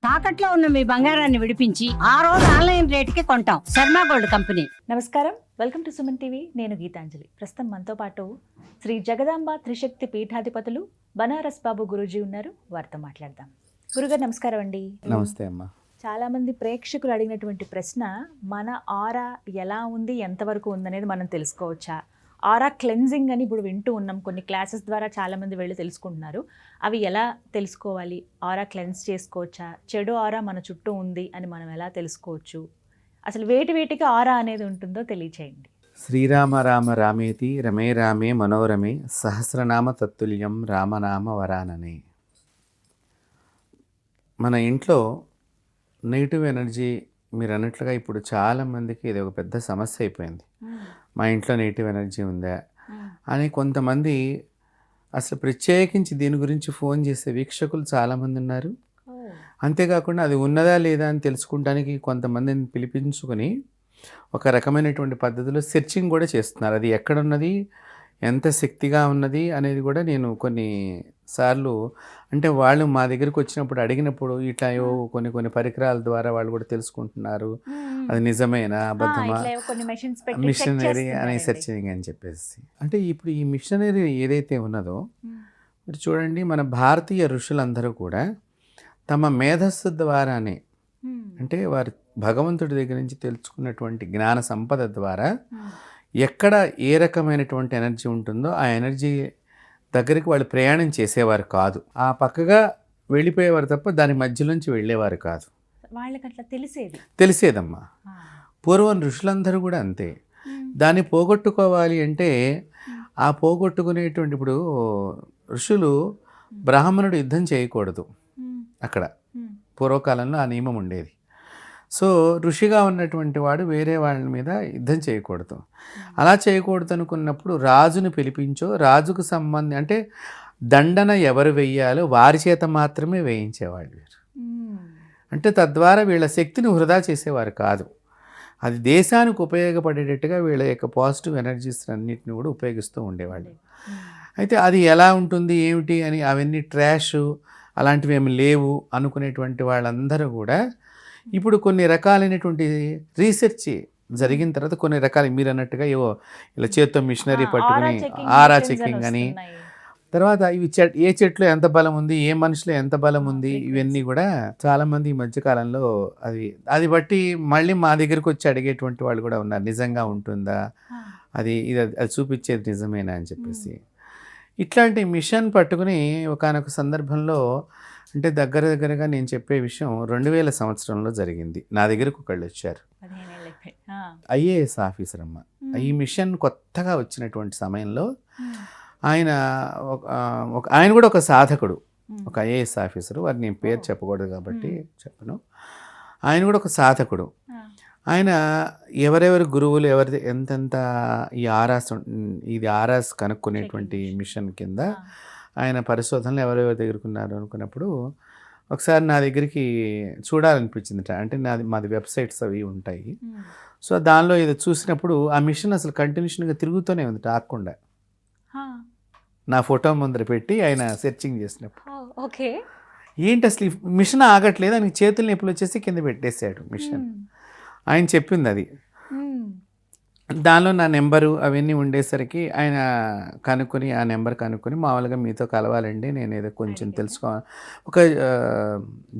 తాకట్లో ఉన్న మీ బంగారాన్ని విడిపించి ఆ రోజు ఆన్లైన్ రేటుకి కొంటాం. Sharma gold company. నమస్కారం, వెల్కమ్ టు సుమన్ టీవీ. నేను గీతాంజలి. ప్రస్తుతం మనతో పాటు శ్రీ జగదాంబ త్రిశక్తి పీఠాధిపతులు బనారస్ బాబు గురూజీ ఉన్నారు. వారితో మాట్లాడదాం. గురుగారు నమస్కారం అండి. నమస్తే అమ్మా. చాలా మంది ప్రేక్షకులు అడిగినటువంటి ప్రశ్న, మన ఆరా ఎలా ఉంది, ఎంతవరకు ఉందనేది మనం తెలుసుకోవచ్చా? ఆరా క్లెన్జింగ్ అని ఇప్పుడు వింటూ ఉన్నాం, కొన్ని క్లాసెస్ ద్వారా చాలామంది వెళ్ళి తెలుసుకుంటున్నారు. అవి ఎలా తెలుసుకోవాలి? ఆరా క్లెన్స్ చేసుకోవచ్చా? చెడు ఆరా మన చుట్టూ ఉంది అని మనం ఎలా తెలుసుకోవచ్చు? అసలు వేటికి ఆరా అనేది ఉంటుందో తెలియచేయండి. శ్రీరామ రామ రామేతి రమే రామే మనోరమే సహస్రనామ తత్తుల్యం రామనామ వరాననే. మన ఇంట్లో నెగిటివ్ ఎనర్జీ మీరు అన్నట్లుగా ఇప్పుడు చాలామందికి ఇది ఒక పెద్ద సమస్య అయిపోయింది. మా ఇంట్లో నెగిటివ్ ఎనర్జీ ఉందా అని కొంతమంది, అసలు ప్రత్యేకించి దీని గురించి ఫోన్ చేసే వీక్షకులు చాలామంది ఉన్నారు. అంతేకాకుండా అది ఉన్నదా లేదా అని తెలుసుకుంటానికి కొంతమందిని పిలిపించుకొని ఒక రకమైనటువంటి పద్ధతిలో సెర్చింగ్ కూడా చేస్తున్నారు. అది ఎక్కడున్నది, ఎంత శక్తిగా ఉన్నది అనేది కూడా నేను కొన్నిసార్లు, అంటే వాళ్ళు మా దగ్గరికి వచ్చినప్పుడు అడిగినప్పుడు ఇట్లా కొన్ని పరికరాల ద్వారా వాళ్ళు కూడా తెలుసుకుంటున్నారు, అది నిజమేనా అబద్ధమా, మిషనరీ అనే సెర్చింగ్ అని చెప్పేసి. అంటే ఇప్పుడు ఈ మిషనరీ ఏదైతే ఉన్నదో మీరు చూడండి, మన భారతీయ ఋషులందరూ కూడా తమ మేధస్సు ద్వారానే, అంటే వారి భగవంతుడి దగ్గర నుంచి తెలుసుకున్నటువంటి జ్ఞాన సంపద ద్వారా ఎక్కడ ఏ రకమైనటువంటి ఎనర్జీ ఉంటుందో ఆ ఎనర్జీ దగ్గరికి వాళ్ళు ప్రయాణం చేసేవారు కాదు. ఆ పక్కగా వెళ్ళిపోయేవారు తప్ప దాని మధ్యలోంచి వెళ్ళేవారు కాదు. వాళ్ళకి అట్లా తెలిసేదమ్మా. పూర్వం ఋషులందరూ కూడా అంతే. దాన్ని పోగొట్టుకోవాలి అంటే ఆ పోగొట్టుకునేటువంటి, ఇప్పుడు ఋషులు బ్రాహ్మణుడు యుద్ధం చేయకూడదు, అక్కడ పూర్వకాలంలో ఆ నియమం ఉండేది. సో ఋషిగా ఉన్నటువంటి వాడు వేరే వాళ్ళ మీద యుద్ధం చేయకూడదు. అలా చేయకూడదు అనుకున్నప్పుడు రాజును పిలిపించో, రాజుకు అంటే దండన ఎవరు వెయ్యాలో వారి చేత మాత్రమే వేయించేవాళ్ళు వీరు. అంటే తద్వారా వీళ్ళ శక్తిని వృధా చేసేవారు కాదు. అది దేశానికి ఉపయోగపడేటట్టుగా వీళ్ళ యొక్క పాజిటివ్ ఎనర్జీస్ అన్నిటిని కూడా ఉపయోగిస్తూ ఉండేవాళ్ళు. అయితే అది ఎలా ఉంటుంది ఏమిటి అని అవన్నీ ట్రాష్ అలాంటివి ఏమి లేవు అనుకునేటువంటి వాళ్ళందరూ కూడా ఇప్పుడు కొన్ని రకాలైనటువంటి రీసెర్చ్ జరిగిన తర్వాత కొన్ని రకాలు మీరు అన్నట్టుగా ఏవో ఇలా చేత్తో మిషనరీ పట్టుకుని ఆరా చెకింగ్ అని, తర్వాత ఇవి ఏ చెట్లో ఎంత బలం ఉంది, ఏ మనిషిలో ఎంత బలం ఉంది, ఇవన్నీ కూడా చాలామంది ఈ మధ్యకాలంలో అది బట్టి మళ్ళీ మా దగ్గరికి వచ్చి అడిగేటువంటి వాళ్ళు కూడా ఉన్నారు. నిజంగా ఉంటుందా, అది చూపించేది నిజమేనా అని చెప్పేసి. ఇట్లాంటి మిషన్ పట్టుకుని ఒకానొక సందర్భంలో, అంటే దగ్గరగా నేను చెప్పే విషయం 2000 సంవత్సరంలో జరిగింది. నా దగ్గరకు ఒకళ్ళు వచ్చారు, ఐఏఎస్ ఆఫీసర్ అమ్మ. ఈ మిషన్ కొత్తగా వచ్చినటువంటి సమయంలో ఆయన కూడా ఒక సాధకుడు, ఒక ఐఏఎస్ ఆఫీసరు. వారు నేను పేరు చెప్పకూడదు కాబట్టి చెప్పను. ఆయన కూడా ఒక సాధకుడు. ఆయన ఎవరెవరి గురువులు ఎవరి ఎంతెంత ఇది ఆరాస్ కనుక్కునేటువంటి మిషన్ కింద ఆయన పరిశోధనలు ఎవరెవరి దగ్గరకున్నారు అనుకున్నప్పుడు ఒకసారి నా దగ్గరికి చూడాలనిపించింది. అంటే మాది వెబ్సైట్స్ అవి ఉంటాయి. సో దానిలో ఇది చూసినప్పుడు ఆ మిషన్ అసలు కంటిన్యూషన్గా తిరుగుతూనే ఉంది, ఆగకుండా. నా ఫోటో ముందర పెట్టి ఆయన సెర్చింగ్ చేసినప్పుడు, ఓకే ఏంటి అసలు ఈ మిషన్ ఆగట్లేదు, ఆయన చేతులు నొప్పులు వచ్చేసి కింద పెట్టేశాడు మిషన్. ఆయన చెప్పింది అది. దానిలో నా నెంబరు అవన్నీ ఉండేసరికి ఆయన కనుక్కొని, ఆ నెంబర్ కనుక్కొని, మామూలుగా మీతో కలవాలండి, నేను ఏదో కొంచెం ఒక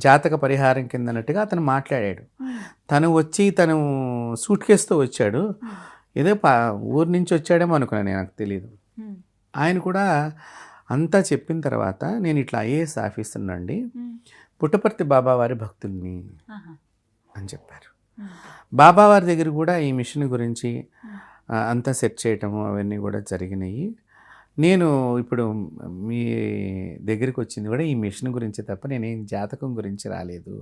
జాతక పరిహారం కింద అన్నట్టుగా అతను మాట్లాడాడు. తను సూట్ కేసుతో వచ్చాడు, ఏదో ఊరి నుంచి వచ్చాడేమో అనుకున్నాను, నాకు తెలియదు. ఆయన కూడా అంతా చెప్పిన తర్వాత, నేను ఇట్లా ఐఏఎస్ ఆఫీసర్ అండి, పుట్టపర్తి బాబావారి భక్తుల్ని అని చెప్పారు. బాబావారి దగ్గర కూడా ఈ మిషన్ గురించి అంతా సెట్ చేయటము అవన్నీ కూడా జరిగినాయి. నేను ఇప్పుడు మీ దగ్గరికి వచ్చింది కూడా ఈ మిషన్ గురించి తప్ప నేనేం జాతకం గురించి రాలేదు.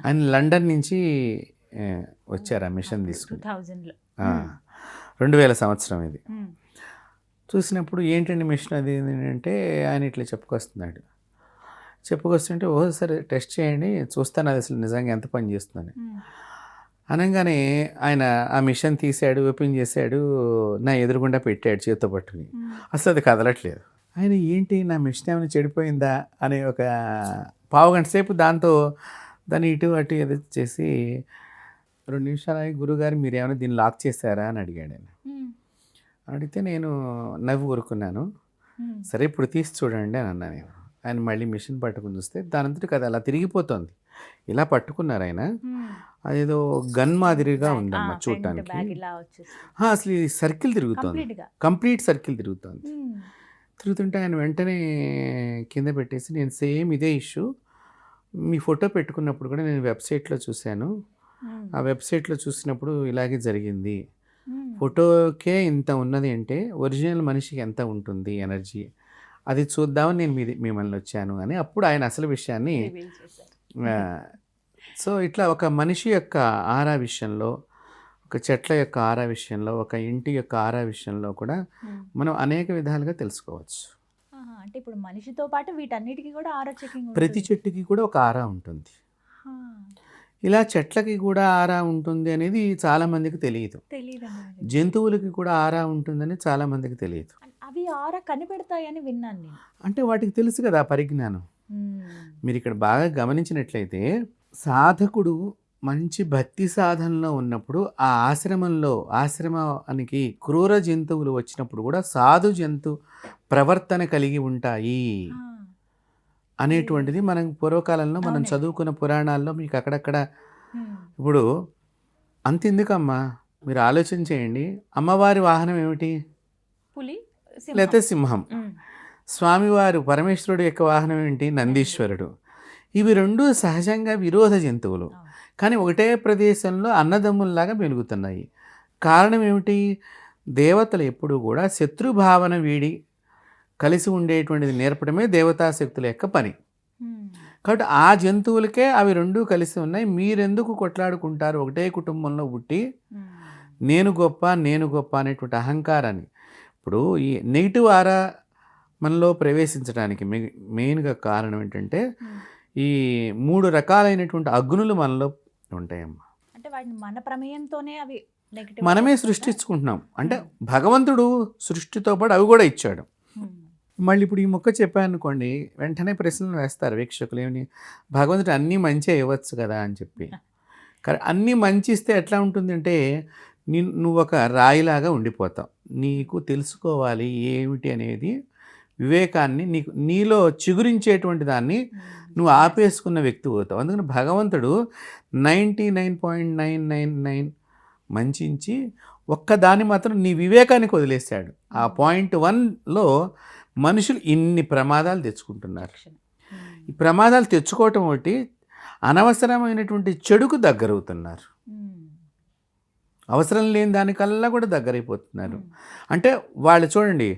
ఆయన లండన్ నుంచి వచ్చారు ఆ మిషన్ తీసుకుని, 2000 సంవత్సరం ఇది. చూసినప్పుడు ఏంటండి మిషన్ అది అంటే, ఆయన ఇట్లా చెప్పుకొస్తుంటే సరే టెస్ట్ చేయండి చూస్తాను అది అసలు నిజంగా ఎంత పని చేస్తుందని అనగానే ఆయన ఆ మిషన్ తీసాడు, ఓపెన్ చేశాడు, నా ఎదురుగుండా పెట్టాడు చేత్తో పట్టుకుని. అసలు అది కదలట్లేదు. ఆయన ఏంటి నా మిషన్ ఏమైనా చెడిపోయిందా అనే ఒక పావుగంట సేపు దాన్ని ఇటు అటు ఏదో చేసి 2 నిమిషాలు ఆగి, గురుగారు మీరు ఏమైనా దీన్ని లాక్ చేశారా అని అడిగాడు ఆయన. అడిగితే నేను నవ్వు ఊరుకున్నాను. సరే ఇప్పుడు తీసి చూడండి అని అన్నా నేను. ఆయన మళ్ళీ మిషన్ పట్టుకుని చూస్తే దానంతటి కదా అలా తిరిగిపోతుంది. ఇలా పట్టుకున్నారు ఆయన. అదేదో గన్ మాదిరిగా ఉందమ్మా చూడటానికి. అసలు ఈ సర్కిల్ తిరుగుతుంది, కంప్లీట్ సర్కిల్ తిరుగుతుంది. తిరుగుతుంటే ఆయన వెంటనే కింద పెట్టేసి, నేను సేమ్ ఇదే ఇష్యూ మీ ఫోటో పెట్టుకున్నప్పుడు కూడా నేను వెబ్సైట్లో చూశాను, ఆ వెబ్సైట్లో చూసినప్పుడు ఇలాగే జరిగింది, ఫోటోకే ఇంత ఉన్నది అంటే ఒరిజినల్ మనిషికి ఎంత ఉంటుంది ఎనర్జీ, అది చూద్దామని నేను మిమ్మల్ని వచ్చాను అని అప్పుడు ఆయన అసలు విషయాన్ని. సో ఇట్లా ఒక మనిషి యొక్క ఆరా విషయంలో, ఒక చెట్ల యొక్క ఆరా విషయంలో, ఒక ఇంటి యొక్క ఆరా విషయంలో కూడా మనం అనేక విధాలుగా తెలుసుకోవచ్చు. అంటే ఇప్పుడు మనిషితో పాటు వీటన్నిటికీ కూడా ఆరా చెకింగ్, ప్రతి చెట్టుకి కూడా ఒక ఆరా ఉంటుంది. ఇలా చెట్లకి కూడా ఆరా ఉంటుంది అనేది చాలామందికి తెలియదు. జంతువులకి కూడా ఆరా ఉంటుందని చాలామందికి తెలియదు. అవి ఆరా కనిపెడతాయని విన్నాను నేను. అంటే వాటికి తెలుసు కదా పరిజ్ఞానం. మీరు ఇక్కడ బాగా గమనించినట్లయితే సాధకుడు మంచి భక్తి సాధనలో ఉన్నప్పుడు ఆ ఆశ్రమానికి క్రూర జంతువులు వచ్చినప్పుడు కూడా సాధు జంతు ప్రవర్తన కలిగి ఉంటాయి అనేటువంటిది మనం పూర్వకాలంలో మనం చదువుకున్న పురాణాల్లో మీకు అక్కడక్కడ. ఇప్పుడు అంతెందుకమ్మా, మీరు ఆలోచన చేయండి, అమ్మవారి వాహనం ఏమిటి? పులి లేకపోతే సింహం. స్వామివారు పరమేశ్వరుడు యొక్క వాహనం ఏంటి? నందీశ్వరుడు. ఇవి రెండు సహజంగా విరోధ జంతువులు, కానీ ఒకటే ప్రదేశంలో అన్నదమ్ముల్లాగా మెలుగుతున్నాయి. కారణం ఏమిటి? దేవతలు ఎప్పుడూ కూడా శత్రుభావన వీడి కలిసి ఉండేటువంటిది నేర్పడమే దేవతాశక్తుల యొక్క పని. కాబట్టి ఆ జంతువులకే అవి రెండూ కలిసి ఉన్నాయి. మీరెందుకు కొట్లాడుకుంటారు? ఒకటే కుటుంబంలో పుట్టి నేను గొప్ప అనేటువంటి అహంకారాన్ని. ఇప్పుడు ఈ నెగిటివ్ ఆరా మనలో ప్రవేశించడానికి మెయిన్గా కారణం ఏంటంటే ఈ 3 రకాలైనటువంటి అగ్నులు మనలో ఉంటాయమ్మా. అంటే వాటిని మన ప్రమేయంతోనే అవి మనమే సృష్టించుకుంటున్నాం. అంటే భగవంతుడు సృష్టితో పాటు అవి కూడా ఇచ్చాడు. మళ్ళీ ఇప్పుడు ఈ మొక్క చెప్పానుకోండి, వెంటనే ప్రశ్నలు వేస్తారు వీక్షకులు, ఏమని, భగవంతుడు అన్నీ మంచిగా ఇవ్వచ్చు కదా అని చెప్పి. కానీ అన్నీ మంచి ఇస్తే ఎట్లా ఉంటుందంటే నువ్వు ఒక రాయిలాగా ఉండిపోతావు. నీకు తెలుసుకోవాలి ఏమిటి అనేది వివేకాన్ని, నీలో చిగురించేటువంటి దాన్ని నువ్వు ఆపేసుకున్న వ్యక్తి అవుతావు. అందుకని భగవంతుడు 99.999 మంచించి ఒక్కదాన్ని మాత్రం నీ వివేకానికి వదిలేశాడు. ఆ పాయింట్ 1లో మనుషులు ఇన్ని ప్రమాదాలు తెచ్చుకుంటున్నారు. ఈ ప్రమాదాలు తెచ్చుకోవటం ఒకటి, అనవసరమైనటువంటి చెడుకు దగ్గరవుతున్నారు. అవసరం లేని దానికల్లా కూడా దగ్గరైపోతున్నారు. అంటే వాళ్ళు చూడండి,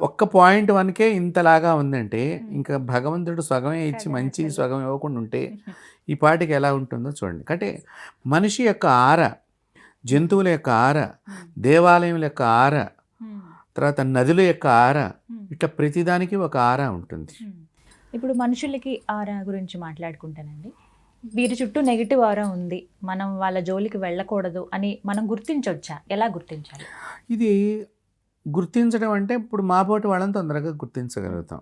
ఒక్క పాయింట్ 1కే ఇంతలాగా ఉందంటే ఇంకా భగవంతుడు సగమే ఇచ్చి మంచి సగం ఇవ్వకుండా ఉంటే ఈ పాటికి ఎలా ఉంటుందో చూడండి. అంటే మనిషి యొక్క ఆర, జంతువుల యొక్క ఆర, దేవాలయముల యొక్క ఆర, తర్వాత నదుల యొక్క ఆర, ఇట్లా ప్రతిదానికి ఒక ఆరా ఉంటుంది. ఇప్పుడు మనుషులకి ఆరా గురించి మాట్లాడుకుంటానండి. వీరి చుట్టూ నెగిటివ్ ఆరా ఉంది, మనం వాళ్ళ జోలికి వెళ్ళకూడదు అని మనం గుర్తించవచ్చా? ఎలా గుర్తించాలి? ఇది గుర్తించడం అంటే ఇప్పుడు మాపోటి వాళ్ళని తొందరగా గుర్తించగలుగుతాం.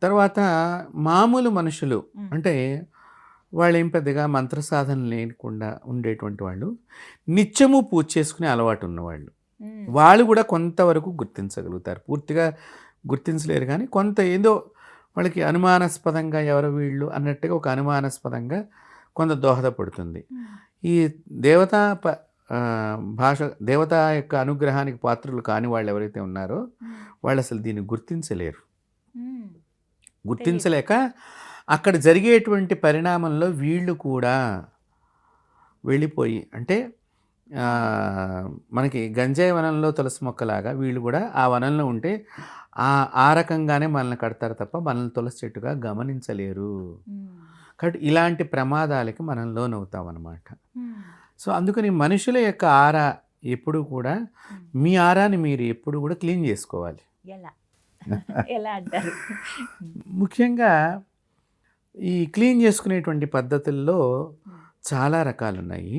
తర్వాత మామూలు మనుషులు అంటే వాళ్ళు ఏం పెద్దగా మంత్ర సాధన లేకుండా ఉండేటువంటి వాళ్ళు, నిత్యము పూజ చేసుకునే అలవాటు ఉన్నవాళ్ళు, వాళ్ళు కూడా కొంతవరకు గుర్తించగలుగుతారు. పూర్తిగా గుర్తించలేరు, కానీ కొంత ఏదో వాళ్ళకి అనుమానాస్పదంగా ఎవరు వీళ్ళు అన్నట్టుగా ఒక అనుమానాస్పదంగా కొంత దోహదపడుతుంది. ఈ దేవతా దేవత యొక్క అనుగ్రహానికి పాత్రలు కాని వాళ్ళు ఎవరైతే ఉన్నారో వాళ్ళు అసలు దీన్ని గుర్తించలేరు. గుర్తించలేక అక్కడ జరిగేటువంటి పరిణామంలో వీళ్ళు కూడా వెళ్ళిపోయి, అంటే మనకి గంజాయి వనంలో తులసి మొక్కలాగా వీళ్ళు కూడా ఆ వనంలో ఉంటే ఆ రకంగానే మనల్ని కడతారు తప్ప మనల్ని తులసి చెట్టుగా గమనించలేరు. కాబట్టి ఇలాంటి ప్రమాదాలకి మనం లోనవుతాం అన్నమాట. సో అందుకని మనుషుల యొక్క ఆరా ఎప్పుడు కూడా, మీ ఆరాని మీరు ఎప్పుడు కూడా క్లీన్ చేసుకోవాలి. ఎలా అంటారు? ముఖ్యంగా ఈ క్లీన్ చేసుకునేటువంటి పద్ధతుల్లో చాలా రకాలు ఉన్నాయి.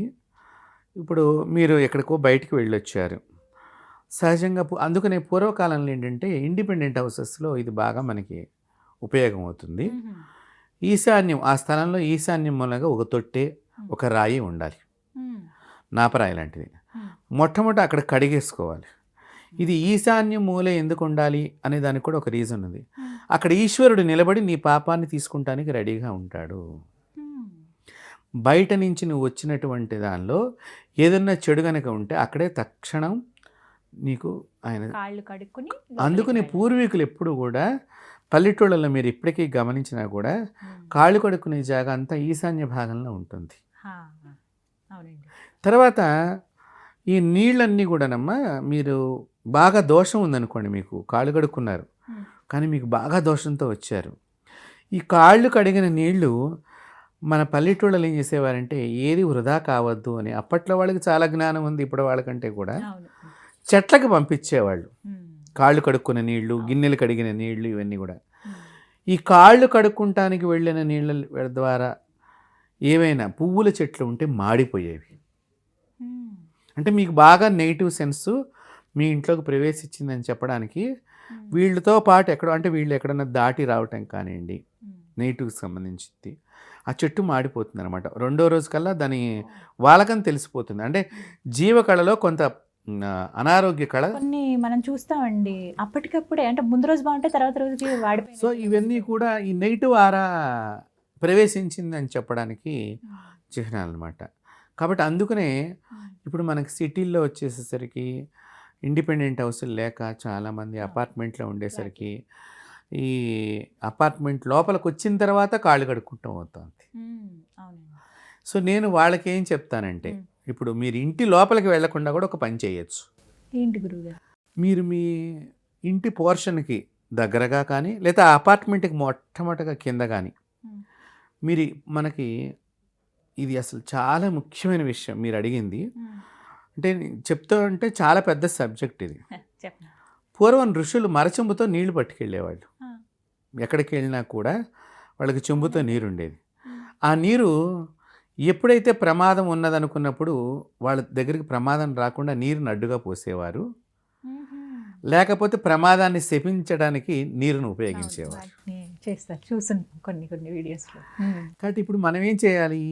ఇప్పుడు మీరు ఎక్కడికో బయటికి వెళ్ళొచ్చారు, సహజంగా అందుకనే పూర్వకాలంలో ఏంటంటే ఇండిపెండెంట్ హౌసెస్లో ఇది బాగా మనకి ఉపయోగం అవుతుంది. ఈశాన్యం, ఆ స్థలంలో ఈశాన్యం మూలంగా ఒక తొట్టె, ఒక రాయి ఉండాలి, నాపరాయి లాంటిది. మొట్టమొదట అక్కడ కడిగేసుకోవాలి. ఇది ఈశాన్య మూల ఎందుకు ఉండాలి అనే దానికి కూడా ఒక రీజన్ ఉంది. అక్కడ ఈశ్వరుడు నిలబడి నీ పాపాన్ని తీసుకుంటానికి రెడీగా ఉంటాడు. బయట నుంచి నువ్వు వచ్చినటువంటి దానిలో ఏదన్నా చెడు గనక ఉంటే అక్కడే తక్షణం నీకు ఆయన కాళ్ళు కడుక్కుని అందుకని పూర్వీకులు ఎప్పుడు కూడా పల్లెటూళ్ళలో మీరు ఇప్పటికీ గమనించినా కూడా కాళ్ళు కడుక్కునే జాగా అంతా ఈశాన్య భాగంలో ఉంటుంది. అవునండి. తర్వాత ఈ నీళ్ళన్నీ కూడానమ్మా, మీరు బాగా దోషం ఉందనుకోండి, మీకు కాళ్ళు కడుక్కున్నారు కానీ మీకు బాగా దోషంతో వచ్చారు, ఈ కాళ్ళు కడిగిన నీళ్లు మన పల్లెటూళ్ళలో ఏం చేసేవారంటే ఏది వృధా కావద్దు అని, అప్పట్లో వాళ్ళకి చాలా జ్ఞానం ఉంది, ఇప్పుడు వాళ్ళకంటే కూడా చెట్లకి పంపించేవాళ్ళు. కాళ్ళు కడుక్కున్న నీళ్లు, గిన్నెలు కడిగిన నీళ్లు, ఇవన్నీ కూడా ఈ కాళ్ళు కడుక్కుంటానికి వెళ్ళిన నీళ్ళ ద్వారా ఏవైనా పువ్వుల చెట్లు ఉంటే మాడిపోయేవి. అంటే మీకు బాగా నెగిటివ్ సెన్స్ మీ ఇంట్లోకి ప్రవేశించిందని చెప్పడానికి వీళ్ళతో పాటు ఎక్కడో, అంటే వీళ్ళు ఎక్కడన్నా దాటి రావటం కానివ్వండి, నెగిటివ్కి సంబంధించింది, ఆ చెట్టు మాడిపోతుంది అనమాట. రెండో రోజు కల్లా దాని వాళ్ళకని తెలిసిపోతుంది. అంటే జీవకళలో కొంత అనారోగ్య కళ కొన్ని మనం చూస్తామండి అప్పటికప్పుడే, అంటే ముందు రోజు బాగుంటే తర్వాత రోజుకి వాడిపోయి. సో ఇవన్నీ కూడా ఈ నెగిటివ్ ఆరా ప్రవేశించిందని చెప్పడానికి చిహ్నాలు అనమాట. కాబట్టి అందుకనే ఇప్పుడు మనకి సిటీల్లో వచ్చేసేసరికి ఇండిపెండెంట్ హౌస్లు లేక చాలామంది అపార్ట్మెంట్లో ఉండేసరికి ఈ అపార్ట్మెంట్ లోపలికి వచ్చిన తర్వాత కాళ్ళు కడుక్కుంటాం అవుతుంది. సో నేను వాళ్ళకి ఏం చెప్తానంటే, ఇప్పుడు మీరు ఇంటి లోపలికి వెళ్లకుండా కూడా ఒక పని చేయొచ్చు. ఏంటి గురువుగారు? మీరు మీ ఇంటి పోర్షన్కి దగ్గరగా కానీ లేదా అపార్ట్మెంట్కి మొట్టమొదటిగా కింద కానీ మీరు, మనకి ఇది అసలు చాలా ముఖ్యమైన విషయం మీరు అడిగింది. అంటే చెప్తూ ఉంటే చాలా పెద్ద సబ్జెక్ట్ ఇది. పూర్వం ఋషులు మరచెంబుతో నీళ్లు పట్టుకెళ్ళేవాళ్ళు. ఎక్కడికి వెళ్ళినా కూడా వాళ్ళకి చెంబుతో నీరు ఉండేది. ఆ నీరు ఎప్పుడైతే ప్రమాదం ఉన్నదనుకున్నప్పుడు వాళ్ళ దగ్గరికి ప్రమాదం రాకుండా నీరుని అడ్డుగా పోసేవారు, లేకపోతే ప్రమాదాన్ని శపించడానికి నీరును ఉపయోగించేవారు. చేస్తారు, చూసాను కొన్ని వీడియోస్లో. కాబట్టి ఇప్పుడు మనం ఏం చేయాలి,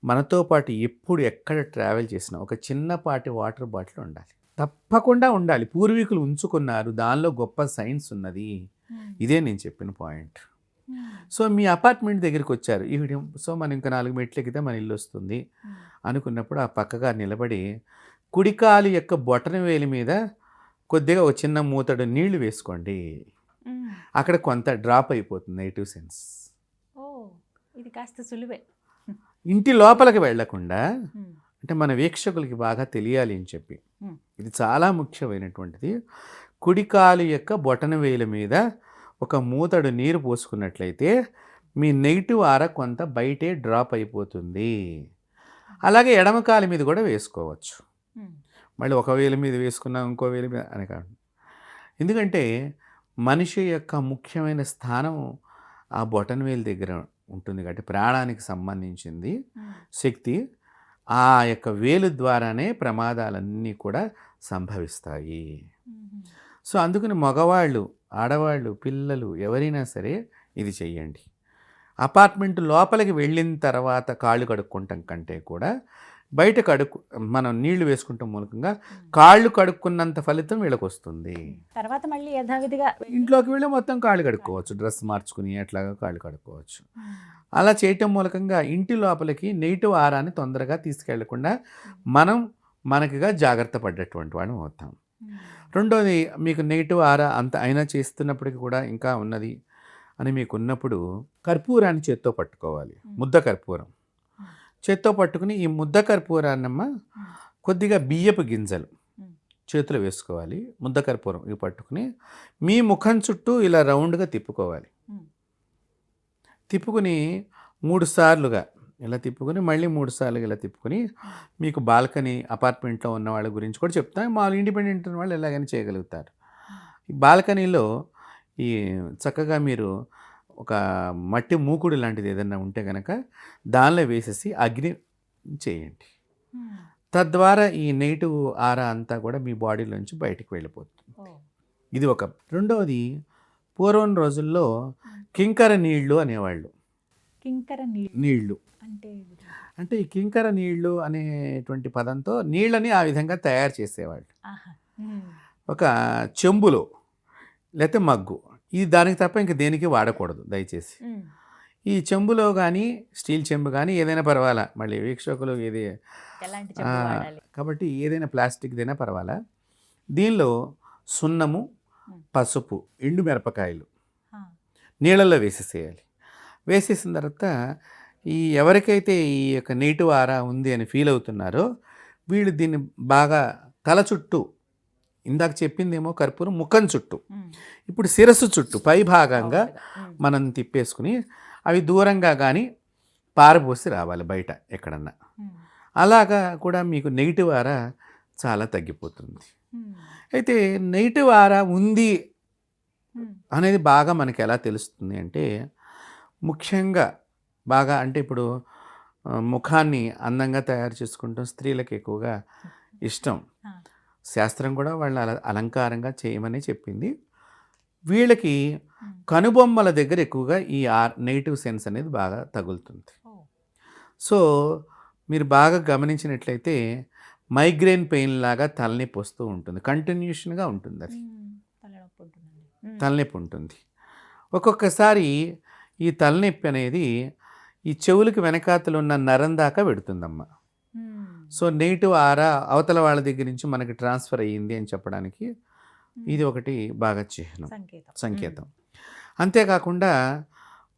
మనతో పాటు ఎప్పుడు ఎక్కడ ట్రావెల్ చేసినా ఒక చిన్నపాటి వాటర్ బాటిల్ ఉండాలి, తప్పకుండా ఉండాలి. పూర్వీకులు ఉంచుకున్నారు, దానిలో గొప్ప సైన్స్ ఉన్నది. ఇదే నేను చెప్పిన పాయింట్. సో మీ అపార్ట్మెంట్ దగ్గరికి వచ్చారు ఈ వీడియో, సో మనం ఇంకా 4 మెట్లు ఎక్కితే మన ఇల్లు వస్తుంది అనుకున్నప్పుడు ఆ పక్కగా నిలబడి కుడికాలు యొక్క బొటన వేలి మీద కొద్దిగా ఒక చిన్న మూతడు నీళ్లు వేసుకోండి. అక్కడ కొంత డ్రాప్ అయిపోతుంది నెగిటివ్ సెన్స్. ఇది కాస్త సులువే. ఇంటి లోపలికి వెళ్లకుండా, అంటే మన వీక్షకులకి బాగా తెలియాలి అని చెప్పి ఇది చాలా ముఖ్యమైనటువంటిది. కుడికాలు యొక్క బొటన వేలు మీద ఒక మూతడు నీరు పోసుకున్నట్లయితే మీ నెగిటివ్ ఆరా కొంత బయటే డ్రాప్ అయిపోతుంది. అలాగే ఎడమకాలు మీద కూడా వేసుకోవచ్చు. మళ్ళీ ఒక వేలు మీద వేసుకున్నాం ఇంకో వేలు మీద అని కాదు. ఎందుకంటే మనిషి యొక్క ముఖ్యమైన స్థానం ఆ బొటన వేలు దగ్గర ఉంటుంది కాబట్టి ప్రాణానికి సంబంధించింది శక్తి ఆ యొక్క వేలు ద్వారానే ప్రమాదాలన్నీ కూడా సంభవిస్తాయి. సో అందుకని మగవాళ్ళు, ఆడవాళ్ళు, పిల్లలు ఎవరైనా సరే ఇది చెయ్యండి. అపార్ట్మెంట్ లోపలికి వెళ్ళిన తర్వాత కాళ్ళు కడుక్కుంటాం కంటే కూడా బయట మనం నీళ్లు వేసుకుంటాం మూలకంగా కాళ్ళు కడుక్కున్నంత ఫలితం వీళ్ళకి వస్తుంది. తర్వాత మళ్ళీ యథావిధిగా ఇంట్లోకి వెళ్ళి మొత్తం కాళ్ళు కడుక్కోవచ్చు, డ్రెస్ మార్చుకుని అట్లాగా కాళ్ళు కడుక్కోవచ్చు. అలా చేయటం మూలకంగా ఇంటి లోపలికి నెగిటివ్ ఆరాన్ని తొందరగా తీసుకెళ్లకుండా మనకిగా జాగ్రత్త పడ్డటువంటి వాళ్ళం అవుతాం. రెండోది, మీకు నెగిటివ్ ఆరా అంత అయినా చేస్తున్నప్పటికీ కూడా ఇంకా ఉన్నది అని మీకు ఉన్నప్పుడు కర్పూరాన్ని చేత్తో పట్టుకోవాలి. ముద్ద కర్పూరం చేత్తో పట్టుకుని ఈ ముద్ద కర్పూరాన్నమ్మ కొద్దిగా బియ్యపు గింజలు చేతిలో వేసుకోవాలి. ముద్ద కర్పూరం ఇవి పట్టుకుని మీ ముఖం చుట్టూ ఇలా రౌండ్గా తిప్పుకోవాలి. తిప్పుకుని 3 సార్లుగా ఇలా తిప్పుకొని మళ్ళీ 3 సార్లుగా ఇలా తిప్పుకొని, మీకు బాల్కనీ అపార్ట్మెంట్లో ఉన్న వాళ్ళ గురించి కూడా చెప్తాను, మామూలు ఇండిపెండెంట్ ఉన్న వాళ్ళు ఎలాగైనా చేయగలుగుతారు. ఈ బాల్కనీలో ఈ చక్కగా మీరు ఒక మట్టి మూకుడు లాంటిది ఏదన్నా ఉంటే కనుక దానిలో వేసేసి అగ్ని చేయండి. తద్వారా ఈ నెగిటివ్ ఆరా అంతా కూడా మీ బాడీలోంచి బయటికి వెళ్ళిపోతుంది. ఇది ఒక. రెండవది, పూర్వం రోజుల్లో కింకర నీళ్లు అనేవాళ్ళు. కింకర నీళ్లు అంటే ఈ కింకర నీళ్లు అనేటువంటి పదంతో నీళ్ళని ఆ విధంగా తయారు చేసేవాళ్ళు. ఒక చెంబులో లేకపోతే మగ్గు, ఇది దానికి తప్ప ఇంక దేనికి వాడకూడదు దయచేసి. ఈ చెంబులో కానీ స్టీల్ చెంబు కానీ ఏదైనా పర్వాలా, మళ్ళీ వీక్షకులు ఏది కాబట్టి ఏదైనా ప్లాస్టిక్దైనా పర్వాలా. దీనిలో సున్నము, పసుపు, ఎండు మిరపకాయలు నీళ్ళల్లో వేసేసేయాలి. వేసేసిన తర్వాత ఈ ఎవరికైతే ఈ యొక్క నెగిటివ్ ఆరా ఉంది అని ఫీల్ అవుతున్నారో వీళ్ళు దీన్ని బాగా తల చుట్టూ, ఇందాక చెప్పిందేమో కర్పూరం ముఖం చుట్టూ, ఇప్పుడు శిరస్సు చుట్టూ పై భాగంగా మనం తిప్పేసుకుని అవి దూరంగా కానీ పారబోసి రావాలి బయట ఎక్కడన్నా. అలాగా కూడా మీకు నెగిటివ్ ఆరా చాలా తగ్గిపోతుంది. అయితే నెగిటివ్ ఆరా ఉంది అనేది బాగా మనకి ఎలా తెలుస్తుంది అంటే, ముఖ్యంగా బాగా అంటే ఇప్పుడు ముఖాన్ని అందంగా తయారు చేసుకుంటాం, స్త్రీలకు ఎక్కువగా ఇష్టం. శాస్త్రం కూడా వాళ్ళ అలంకారంగా చేయమని చెప్పింది. వీళ్ళకి కనుబొమ్మల దగ్గర ఎక్కువగా ఈ నెగిటివ్ సెన్స్ అనేది బాగా తగులుతుంది. సో మీరు బాగా గమనించినట్లయితే మైగ్రేన్ పెయిన్ లాగా తలనొప్పి వస్తూ ఉంటుంది, కంటిన్యూషన్గా ఉంటుంది. అది తలనొప్పి ఉంటుంది. ఒక్కొక్కసారి ఈ తలనొప్పి అనేది ఈ చెవులకి వెనకాతలు ఉన్న నరం దాకా పెడుతుందమ్మా. సో నెగిటివ్ ఆరా అవతల వాళ్ళ దగ్గర నుంచి మనకి ట్రాన్స్ఫర్ అయ్యింది అని చెప్పడానికి ఇది ఒకటి బాగా చిహ్నం, సంకేతం. అంతేకాకుండా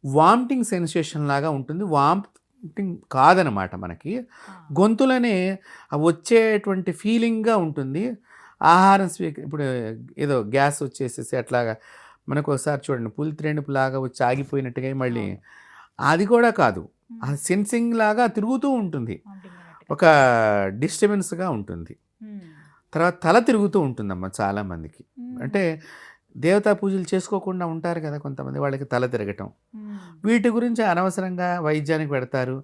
వామిటింగ్ సెన్సేషన్ లాగా ఉంటుంది. వామిటింగ్ కాదనమాట, మనకి గొంతులోనే వచ్చేటువంటి ఫీలింగ్గా ఉంటుంది. ఆహారం ఇప్పుడు ఏదో గ్యాస్ వచ్చేసేసి అట్లాగా మనకు ఒకసారి చూడండి పులిత్రేణుపు లాగా వచ్చి ఆగిపోయినట్టుగా, మళ్ళీ అది కూడా కాదు, ఆ సెన్సింగ్ లాగా తిరుగుతూ ఉంటుంది, ఒక డిస్టర్బెన్స్గా ఉంటుంది. తర్వాత తల తిరుగుతూ ఉంటుందమ్మా చాలామందికి. అంటే దేవతా పూజలు చేసుకోకుండా ఉంటారు కదా కొంతమంది, వాళ్ళకి తల తిరగటం. వీటి గురించి అనవసరంగా వైద్యానికి పెడతారు.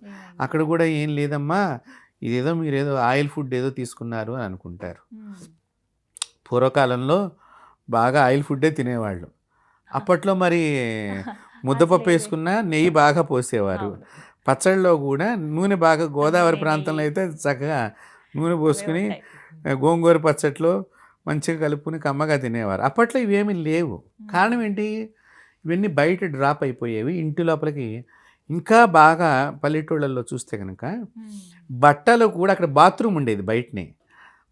అక్కడ కూడా ఏం లేదమ్మా, ఇదేదో మీరేదో ఆయిల్ ఫుడ్ ఏదో తీసుకున్నారు అని అనుకుంటారు. పూర్వకాలంలో బాగా ఆయిల్ ఫుడ్డే తినేవాళ్ళు. అప్పట్లో మరి ముద్దపప్పు వేసుకున్న నెయ్యి బాగా పోసేవారు. పచ్చళ్ళలో కూడా నూనె బాగా, గోదావరి ప్రాంతంలో అయితే చక్కగా నూనె పోసుకుని గోంగూర పచ్చట్లో మంచిగా కలుపుకుని కమ్మగా తినేవారు. అప్పట్లో ఇవేమీ లేవు. కారణం ఏంటి? ఇవన్నీ బయట డ్రాప్ అయిపోయేవి. ఇంటి లోపలికి ఇంకా బాగా పల్లెటూళ్ళల్లో చూస్తే కనుక బట్టలు కూడా, అక్కడ బాత్రూమ్ ఉండేది బయటనే,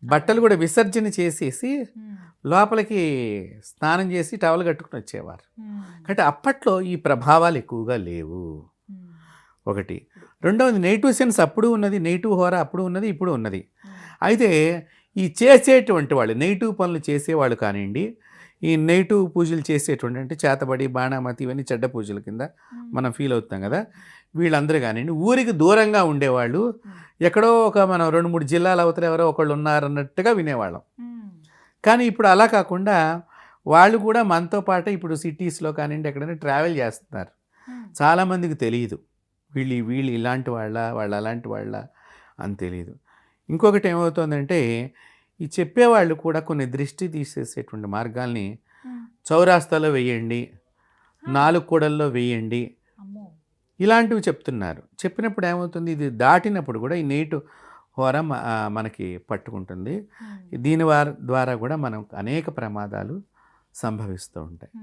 బట్టలు కూడా విసర్జన చేసేసి లోపలికి స్నానం చేసి టవల్ కట్టుకుని వచ్చేవారు. కాబట్టి అప్పట్లో ఈ ప్రభావాలు ఎక్కువగా లేవు. ఒకటి. రెండవది, నెగిటివ్ సెన్స్ అప్పుడు ఉన్నది, నెగిటివ్ హోరా అప్పుడు ఉన్నది, ఇప్పుడు ఉన్నది. అయితే ఈ చేసేటువంటి వాళ్ళు, నెగిటివ్ పనులు చేసేవాళ్ళు కానివ్వండి, ఈ నెగిటివ్ పూజలు చేసేటువంటి అంటే చేతబడి, బాణామతి, ఇవన్నీ చెడ్డ పూజల కింద మనం ఫీల్ అవుతాం కదా, వీళ్ళందరూ కానివ్వండి, ఊరికి దూరంగా ఉండేవాళ్ళు, ఎక్కడో ఒక మనం 2-3 జిల్లాల అవతల ఎవరో ఒకళ్ళు ఉన్నారన్నట్టుగా వినేవాళ్ళం. కానీ ఇప్పుడు అలా కాకుండా వాళ్ళు కూడా మనతో పాటు ఇప్పుడు సిటీస్లో కానివ్వండి ఎక్కడైనా ట్రావెల్ చేస్తున్నారు. చాలామందికి తెలియదు వీళ్ళు ఇలాంటి వాళ్ళు అలాంటి వాళ్ళ అని తెలియదు. ఇంకొకటి ఏమవుతుందంటే, ఈ చెప్పేవాళ్ళు కూడా కొన్ని దృష్టి తీసేసేటువంటి మార్గాల్ని చౌరాస్తాలో వేయండి, 4 కూడల్లో వేయండి, ఇలాంటివి చెప్తున్నారు. చెప్పినప్పుడు ఏమవుతుంది, ఇది దాటినప్పుడు కూడా ఈ నెగిటివ్ హోరా మనకి పట్టుకుంటుంది. దీని ద్వారా కూడా మనం అనేక ప్రమాదాలు సంభవిస్తూ ఉంటాయి.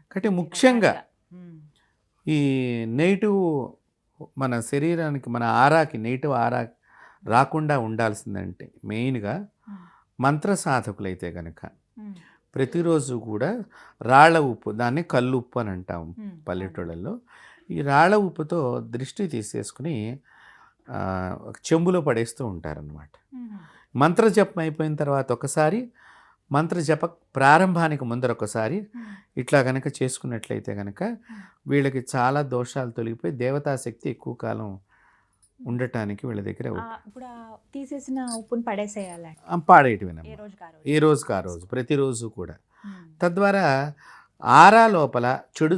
కాబట్టి ముఖ్యంగా ఈ నెగిటివ్ మన శరీరానికి, మన ఆరాకి నెగిటివ్ ఆరా రాకుండా ఉండాల్సిందంటే మెయిన్గా మంత్ర సాధకులైతే కనుక ప్రతిరోజు కూడా రాళ్ల ఉప్పు, దాన్ని కల్లు ఉప్పు అని అంటాం పల్లెటూళ్ళల్లో, ఈ రాళ్ల ఉప్పుతో దృష్టి తీసేసుకుని చెంబులో పడేస్తూ ఉంటారనమాట. మంత్ర జపం అయిపోయిన తర్వాత ఒకసారి, మంత్ర జప ప్రారంభానికి ముందర ఒకసారి ఇట్లా కనుక చేసుకున్నట్లయితే కనుక వీళ్ళకి చాలా దోషాలు తొలగిపోయి దేవతాశక్తి ఎక్కువ కాలం ఉండటానికి వీళ్ళ దగ్గర ఇప్పుడు తీసేసిన ఉప్పుని పడేసేయాలి, పాడేయటమేనా ఏ రోజుకి ఆ రోజు, ప్రతిరోజు కూడా. తద్వారా ఆరా లోపల చెడు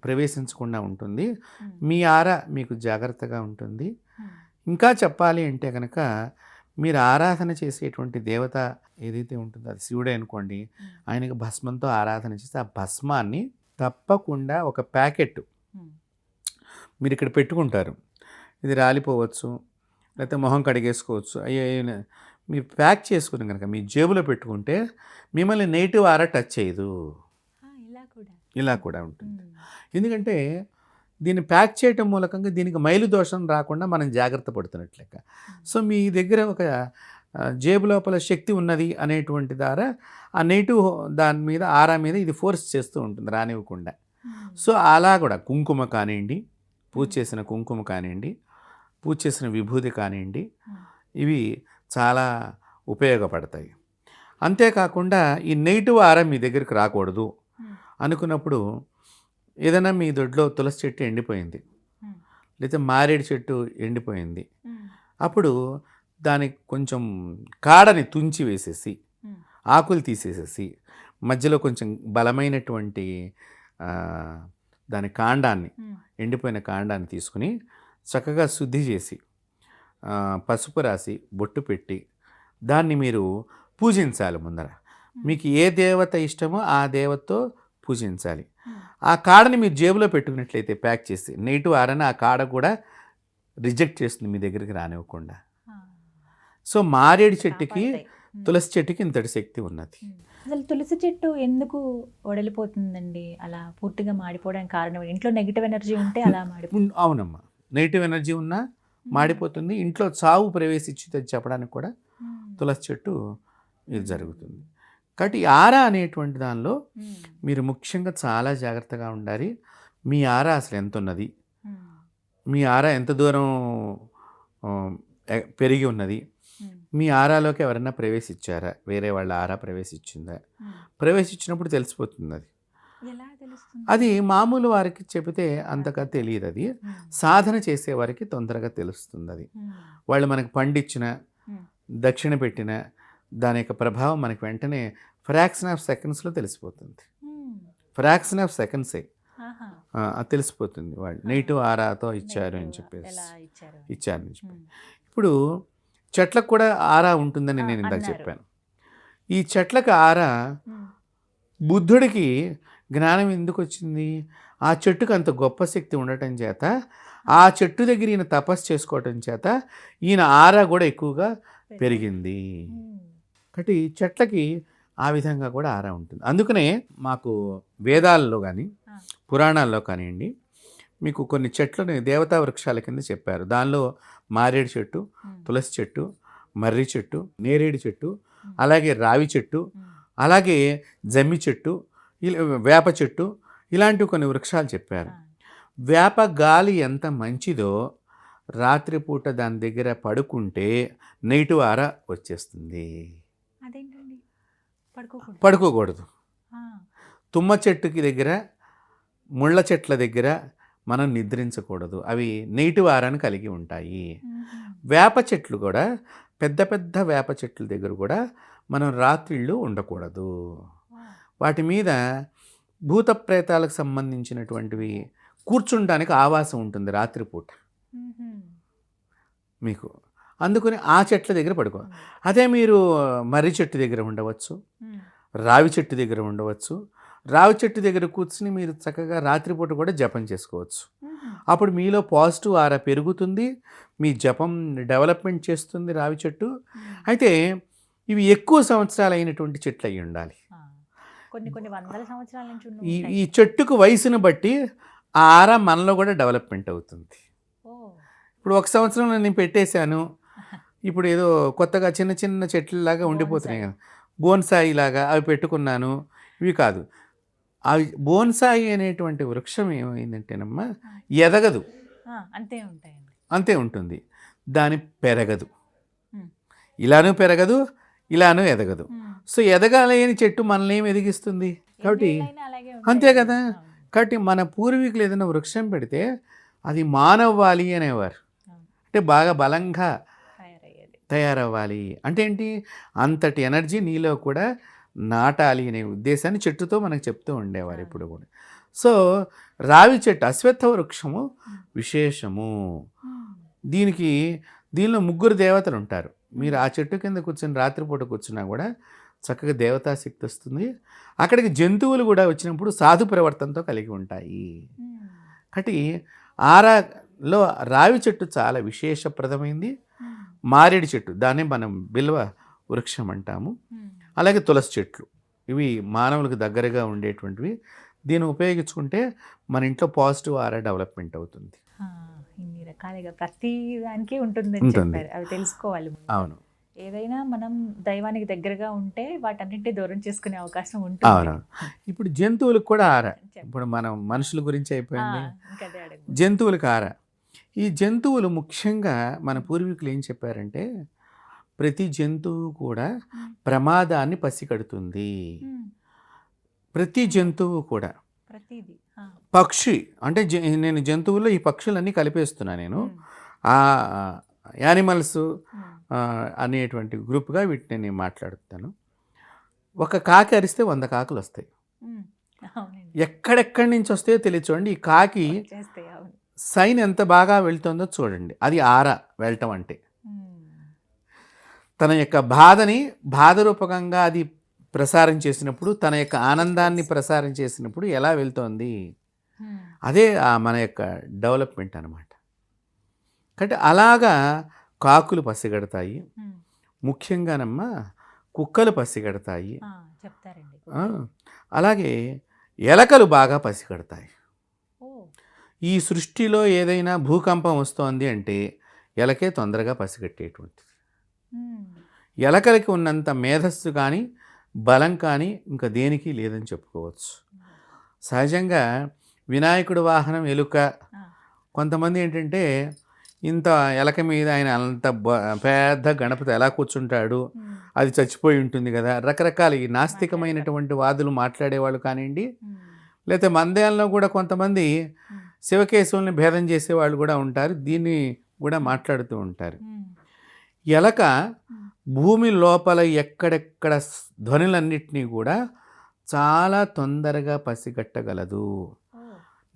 ప్రవేశించకుండా ఉంటుంది, మీ ఆరా మీకు జాగ్రత్తగా ఉంటుంది. ఇంకా చెప్పాలి అంటే కనుక మీరు ఆరాధన చేసేటువంటి దేవత ఏదైతే ఉంటుందో అది శివుడే అనుకోండి, ఆయనకి భస్మంతో ఆరాధన చేస్తే ఆ భస్మాన్ని తప్పకుండా ఒక ప్యాకెట్ మీరు ఇక్కడ పెట్టుకుంటారు. ఇది రాలిపోవచ్చు, లేకపోతే మొహం కడిగేసుకోవచ్చు. అయ్యో మీరు ప్యాక్ చేసుకుని కనుక మీ జేబులో పెట్టుకుంటే మిమ్మల్ని నెగిటివ్ ఆరా టచ్ చేయదు. ఇలా కూడా ఉంటుంది. ఎందుకంటే దీన్ని ప్యాక్ చేయటం మూలకంగా దీనికి మైలు దోషం రాకుండా మనం జాగ్రత్త పడుతున్నట్లెక్క. సో మీ దగ్గర ఒక జేబు లోపల శక్తి ఉన్నది అనేటువంటి ద్వారా ఆ నెగిటివ్ దాని మీద ఆరా మీద ఇది ఫోర్స్ చేస్తూ ఉంటుంది రానివ్వకుండా. సో అలా కూడా కుంకుమ కానివ్వండి, పూజ చేసిన కుంకుమ కానివ్వండి, పూజ చేసిన విభూతి కానివ్వండి, ఇవి చాలా ఉపయోగపడతాయి. అంతేకాకుండా ఈ నెగిటివ్ ఆరా మీ దగ్గరికి రాకూడదు అనుకున్నప్పుడు ఏదైనా మీ దొడ్లో తులసి చెట్టు ఎండిపోయింది, లేదా మారేడు చెట్టు ఎండిపోయింది, అప్పుడు దానికి కొంచెం కాడని తుంచి వేసేసి ఆకులు తీసేసేసి మధ్యలో కొంచెం బలమైనటువంటి దాని కాండాన్ని, ఎండిపోయిన కాండాన్ని తీసుకుని చక్కగా శుద్ధి చేసి పసుపు రాసి బొట్టు పెట్టి దాన్ని మీరు పూజించాలి. ముందర మీకు ఏ దేవత ఇష్టమో ఆ దేవతతో పూజించాలి. ఆ కాడని మీరు జేబులో పెట్టుకున్నట్లయితే ప్యాక్ చేసి నెగిటివ్ ఆరని ఆ కాడ కూడా రిజెక్ట్ చేస్తుంది మీ దగ్గరికి రానివ్వకుండా. సో మారేడు చెట్టుకి తులసి చెట్టుకి ఇంతటి శక్తి ఉన్నది. అసలు తులసి చెట్టు ఎందుకు వడలిపోతుందండి? అలా పూర్తిగా మాడిపోవడానికి కారణం ఇంట్లో నెగిటివ్ ఎనర్జీ ఉంటే అలా మాడిపోతుంది. అవునమ్మా, నెగిటివ్ ఎనర్జీ ఉన్నా మాడిపోతుంది. ఇంట్లో చావు ప్రవేశించి చెప్పడానికి కూడా తులసి చెట్టు ఇది జరుగుతుంది. కాబట్టి ఆరా అనేటువంటి దానిలో మీరు ముఖ్యంగా చాలా జాగ్రత్తగా ఉండాలి. మీ ఆరా అసలు ఎంత ఉన్నది, మీ ఆరా ఎంత దూరం పెరిగి ఉన్నది, మీ ఆరాలోకి ఎవరైనా ప్రవేశించారా, వేరే వాళ్ళ ఆరా ప్రవేశించిందా, ప్రవేశించినప్పుడు తెలిసిపోతుంది. అది మామూలు వారికి చెబితే అంతగా తెలియదు. అది సాధన చేసేవారికి తొందరగా తెలుస్తుంది. అది వాళ్ళు మనకు పండిచ్చిన దక్షిణ పెట్టిన దాని యొక్క ప్రభావం మనకి వెంటనే ఫ్రాక్షన్ ఆఫ్ సెకండ్స్లో తెలిసిపోతుంది. ఫ్రాక్షన్ ఆఫ్ సెకండ్సే అది తెలిసిపోతుంది. వాళ్ళు నెగిటివ్ ఆరాతో ఇచ్చారు అని చెప్పేసి ఇచ్చారని చెప్పి. ఇప్పుడు చెట్లకు కూడా ఆరా ఉంటుందని నేను ఇందాక చెప్పాను. ఈ చెట్లకు ఆరా, బుద్ధుడికి జ్ఞానం ఎందుకు వచ్చింది? ఆ చెట్టుకు అంత గొప్ప శక్తి ఉండటం చేత, ఆ చెట్టు దగ్గర ఈయన తపస్సు చేసుకోవటం చేత ఈయన ఆరా కూడా ఎక్కువగా పెరిగింది. కాబట్టి చెట్లకి ఆ విధంగా కూడా ఆరా ఉంటుంది. అందుకనే మాకు వేదాల్లో కానీ పురాణాల్లో కానివ్వండి మీకు కొన్ని చెట్లని దేవతా వృక్షాల కింద చెప్పారు. దానిలో మారేడు చెట్టు, తులసి చెట్టు, మర్రి చెట్టు, నేరేడు చెట్టు, అలాగే రావి చెట్టు, అలాగే జమ్మి చెట్టు, వేప చెట్టు, ఇలాంటివి కొన్ని వృక్షాలు చెప్పారు. వేప గాలి ఎంత మంచిదో రాత్రిపూట దాని దగ్గర పడుకుంటే నెగిటివ్ ఆరా వచ్చేస్తుంది. పడుకోకూడదు. తుమ్మ చెట్టుకి దగ్గర, ముళ్ళ చెట్ల దగ్గర మనం నిద్రించకూడదు. అవి నెగిటివ్ ఆరాని కలిగి ఉంటాయి. వేప చెట్లు కూడా, పెద్ద పెద్ద వేప చెట్ల దగ్గర కూడా మనం రాత్రిళ్ళు ఉండకూడదు. వాటి మీద భూత ప్రేతాలకు సంబంధించినటువంటివి కూర్చుంటానికి ఆవాసం ఉంటుంది రాత్రిపూట మీకు. అందుకని ఆ చెట్ల దగ్గర పడుకో. అదే మీరు మర్రి చెట్టు దగ్గర ఉండవచ్చు, రావి చెట్టు దగ్గర ఉండవచ్చు. రావి చెట్టు దగ్గర కూర్చుని మీరు చక్కగా రాత్రిపూట కూడా జపం చేసుకోవచ్చు. అప్పుడు మీలో పాజిటివ్ ఆరా పెరుగుతుంది, మీ జపం డెవలప్మెంట్ చేస్తుంది రావి చెట్టు. అయితే ఇవి ఎక్కువ సంవత్సరాలు అయినటువంటి చెట్లు అయి ఉండాలి. కొన్ని వందల సంవత్సరాల నుంచి ఈ చెట్టుకు వయసును బట్టి ఆ ఆరా మనలో కూడా డెవలప్మెంట్ అవుతుంది. ఇప్పుడు 1 సంవత్సరంలో నేను పెట్టేశాను, ఇప్పుడు ఏదో కొత్తగా చిన్న చిన్న చెట్లలాగా ఉండిపోతున్నాయి కదా, బోన్సాయి లాగా అవి పెట్టుకున్నాను, ఇవి కాదు. అవి బోన్సాయి అనేటువంటి వృక్షం ఏమైందంటేనమ్మా ఎదగదు, అంతే ఉంటుంది. దాని పెరగదు, ఇలానూ పెరగదు, ఇలానూ ఎదగదు. సో ఎదగాలి అని చెట్టు మనల్ని ఏం ఎదిగిస్తుంది? కాబట్టి అంతే కదా. కాబట్టి మన పూర్వీకులు ఏదైనా వృక్షం పెడితే అది మానవ్వాలి అనేవారు. అంటే బాగా బలంగా తయారవ్వాలి అంటే ఏంటి, అంతటి ఎనర్జీ నీలో కూడా నాటాలి అనే ఉద్దేశాన్ని చెట్టుతో మనకు చెప్తూ ఉండేవారు ఇప్పుడు కూడా. సో రావి చెట్టు, అశ్వత్థ వృక్షము విశేషము. దీనిలో 3 దేవతలు ఉంటారు. మీరు ఆ చెట్టు కింద కూర్చొని రాత్రిపూట కూర్చున్నా కూడా చక్కగా దేవతాశక్తి వస్తుంది. అక్కడికి జంతువులు కూడా వచ్చినప్పుడు సాధు ప్రవర్తనతో కలిగి ఉంటాయి. కాబట్టి ఆరాలో రావి చెట్టు చాలా విశేషప్రదమైంది. మారేడు చెట్టు, దాన్ని మనం బిల్వ వృక్షం అంటాము. అలాగే తులసి చెట్లు, ఇవి మానవులకు దగ్గరగా ఉండేటువంటివి. దీన్ని ఉపయోగించుకుంటే మన ఇంట్లో పాజిటివ్ ఆరా డెవలప్మెంట్ అవుతుంది. ఇన్ని రకాలుగా ప్రతి దానికి ఉంటుందని ఉంటుంది. చెప్పారు. అవి తెలుసుకోవాలి. అవును, ఏదైనా మనం దైవానికి దగ్గరగా ఉంటే వాటన్నింటినీ దూరం చేసుకునే అవకాశం ఉంటుంది. అవును. ఇప్పుడు జంతువులకు కూడా ఆరా, ఇప్పుడు మనం మనుషుల గురించి అయిపోయింది, జంతువులకు ఆరా. ఈ జంతువులు ముఖ్యంగా మన పూర్వీకులు ఏం చెప్పారంటే, ప్రతి జంతువు కూడా ప్రమాదాన్ని పసిగడుతుంది. ప్రతి జంతువు కూడా, ప్రతిదీ పక్షి అంటే నేను జంతువుల్లో ఈ పక్షులన్నీ కలిపేస్తున్నా నేను. ఆ యానిమల్స్ అనేటువంటి గ్రూప్గా వీటిని నేను మాట్లాడుతాను. ఒక కాకి అరిస్తే 100 కాకులు వస్తాయి. ఎక్కడెక్కడి నుంచి వస్తాయో తెలియదు. చూడండి, ఈ కాకి సైన్ ఎంత బాగా వెళ్తుందో చూడండి. అది ఆరా వెళ్ళటం అంటే. తన యొక్క బాధని బాధరూపకంగా అది ప్రసారం చేసినప్పుడు, తన యొక్క ఆనందాన్ని ప్రసారం చేసినప్పుడు ఎలా వెళ్తోంది, అదే మన యొక్క డెవలప్మెంట్ అన్నమాట. కాబట్టి అలాగా కాకులు పసిగడతాయి. ముఖ్యంగానమ్మా కుక్కలు పసిగడతాయి. అలాగే ఎలకలు బాగా పసిగడతాయి. ఈ సృష్టిలో ఏదైనా భూకంపం వస్తోంది అంటే ఎలకే తొందరగా పసిగట్టేటువంటిది. ఎలకలకి ఉన్నంత మేధస్సు కానీ బలం కానీ ఇంకా దేనికి లేదని చెప్పుకోవచ్చు. సహజంగా వినాయకుడి వాహనం ఎలుక. కొంతమంది ఏంటంటే ఇంత ఎలక మీద ఆయన అంత పెద్ద గణపతి ఎలా కూర్చుంటాడు, అది చచ్చిపోయి ఉంటుంది కదా, రకరకాల ఈ నాస్తికమైనటువంటి వాదులు మాట్లాడేవాళ్ళు కానివ్వండి, లేకపోతే మందేళ్ళలో కూడా కొంతమంది శివకేశవుల్ని భేదం చేసేవాళ్ళు కూడా ఉంటారు. దీన్ని కూడా మాట్లాడుతూ ఉంటారు. ఎలక భూమి లోపల ఎక్కడెక్కడ ధ్వనులన్నిటినీ కూడా చాలా తొందరగా పసిగట్టగలదు.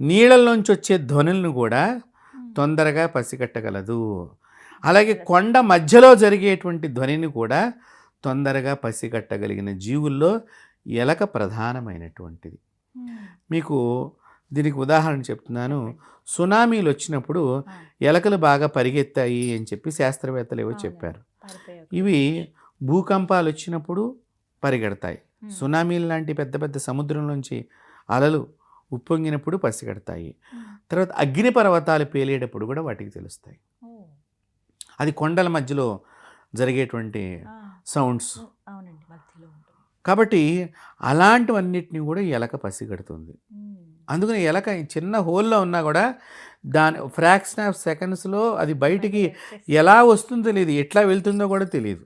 నీళ్ళల్లోంచి వచ్చే ధ్వనులను కూడా తొందరగా పసిగట్టగలదు. అలాగే కొండ మధ్యలో జరిగేటువంటి ధ్వనిని కూడా తొందరగా పసిగట్టగలిగిన జీవుల్లో ఎలక ప్రధానమైనటువంటిది. మీకు దీనికి ఉదాహరణ చెప్తున్నాను. సునామీలు వచ్చినప్పుడు ఎలకలు బాగా పరిగెత్తాయి అని చెప్పి శాస్త్రవేత్తలు ఏవో చెప్పారు. ఇవి భూకంపాలు వచ్చినప్పుడు పరిగెడతాయి. సునామీలు లాంటి పెద్ద పెద్ద సముద్రం నుంచి అలలు ఉప్పొంగినప్పుడు పసిగడతాయి. తర్వాత అగ్నిపర్వతాలు పేలేటప్పుడు కూడా వాటికి తెలుస్తాయి. అది కొండల మధ్యలో జరిగేటువంటి సౌండ్స్. కాబట్టి అలాంటివన్నిటిని కూడా ఎలక పసిగడుతుంది. అందుకని ఎలక చిన్న హోల్లో ఉన్నా కూడా దాని ఫ్రాక్షన్ ఆఫ్ సెకండ్స్లో అది బయటికి ఎలా వస్తుందో తెలియదు, ఎట్లా వెళ్తుందో కూడా తెలియదు.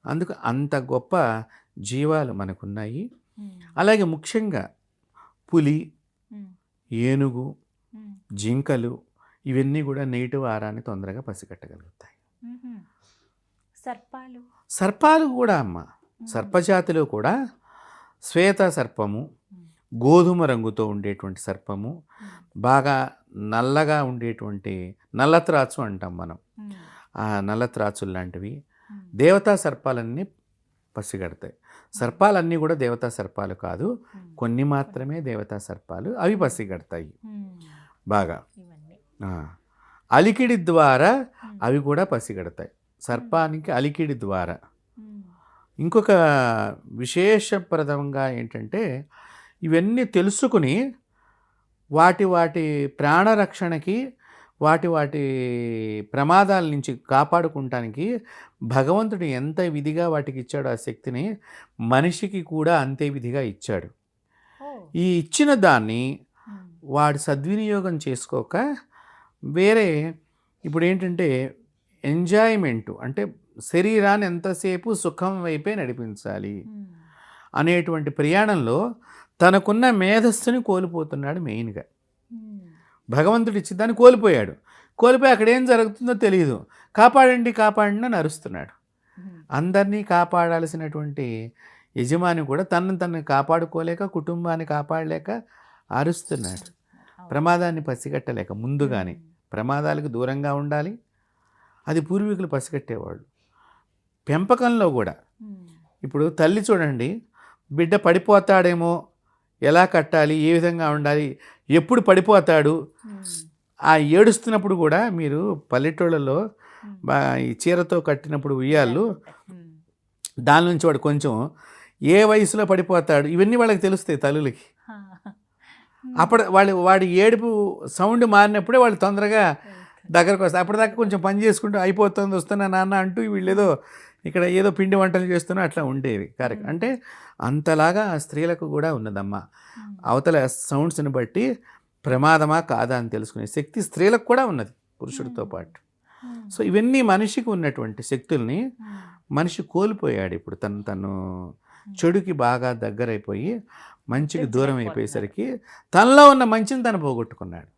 అందుకు అంత గొప్ప జీవాలు మనకున్నాయి. అలాగే ముఖ్యంగా పులి, ఏనుగు, జింకలు ఇవన్నీ కూడా నెగిటివ్ ఆరాన్ని తొందరగా పసిగట్టగలుగుతాయి. సర్పాలు కూడా అమ్మ, సర్పజాతిలో కూడా శ్వేత సర్పము, గోధుమ రంగుతో ఉండేటువంటి సర్పము, బాగా నల్లగా ఉండేటువంటి నల్లత్రాచు అంటాం మనం, ఆ నల్లత్రాచులు లాంటివి దేవతా సర్పాలన్నీ పసిగడతాయి. సర్పాలన్నీ కూడా దేవతా సర్పాలు కాదు, కొన్ని మాత్రమే దేవతా సర్పాలు, అవి పసిగడతాయి బాగా. అలికిడి ద్వారా అవి కూడా పసిగడతాయి. సర్పానికి అలికిడి ద్వారా. ఇంకొక విశేషప్రదంగా ఏంటంటే, ఇవన్నీ తెలుసుకుని వాటి ప్రాణరక్షణకి, వాటి ప్రమాదాల నుంచి కాపాడుకుంటానికి భగవంతుడు ఎంత విధిగా వాటికి ఇచ్చాడో ఆ శక్తిని మనిషికి కూడా అంతే విధిగా ఇచ్చాడు. ఈ ఇచ్చిన దాన్ని వాడు సద్వినియోగం చేసుకోక వేరే, ఇప్పుడు ఏంటంటే ఎంజాయ్మెంటు అంటే శరీరాన్ని ఎంతసేపు సుఖం వైపే నడిపించాలి అనేటువంటి ప్రయాణంలో తనకున్న మేధస్సుని కోల్పోతున్నాడు. మెయిన్గా భగవంతుడు ఇచ్చి దాన్ని కోల్పోయి అక్కడ ఏం జరుగుతుందో తెలియదు. కాపాడండి అని అరుస్తున్నాడు. అందరినీ కాపాడాల్సినటువంటి యజమాని కూడా తనను కాపాడుకోలేక, కుటుంబాన్ని కాపాడలేక అరుస్తున్నాడు. ప్రమాదాన్ని పసిగట్టలేక ముందుగానే ప్రమాదాలకు దూరంగా ఉండాలి. అది పూర్వీకులు పసిగట్టేవాళ్ళు. పెంపకంలో కూడా ఇప్పుడు తల్లి చూడండి, బిడ్డ పడిపోతాడేమో, ఎలా కట్టాలి, ఏ విధంగా ఉండాలి, ఎప్పుడు పడిపోతాడు, ఆ ఏడుస్తున్నప్పుడు కూడా మీరు పల్లెటూళ్ళలో ఈ చీరతో కట్టినప్పుడు ఉయ్యాళ్ళు, దాని నుంచి వాడు కొంచెం ఏ వయసులో పడిపోతాడు ఇవన్నీ వాళ్ళకి తెలుస్తాయి తల్లులకి. అప్పుడు వాడి ఏడుపు సౌండ్ మారినప్పుడే వాళ్ళు తొందరగా దగ్గరకు వస్తారు. అప్పటిదాకా కొంచెం పని చేసుకుంటూ అయిపోతుంది వస్తున్నా నాన్న అంటూ వీళ్ళు ఇక్కడ ఏదో పిండి వంటలు చేస్తున్నా అట్లా ఉండేవి. కరెక్ట్. అంటే అంతలాగా స్త్రీలకు కూడా ఉన్నదమ్మా. అవతల సౌండ్స్ని బట్టి ప్రమాదమా కాదా అని తెలుసుకునే శక్తి స్త్రీలకు కూడా ఉన్నది పురుషుడితో పాటు. సో ఇవన్నీ మనిషికి ఉన్నటువంటి శక్తుల్ని మనిషి కోల్పోయాడు. ఇప్పుడు తను చెడుకి బాగా దగ్గరైపోయి మంచికి దూరం అయిపోయేసరికి తనలో ఉన్న మంచిని తను పోగొట్టుకున్నాడు.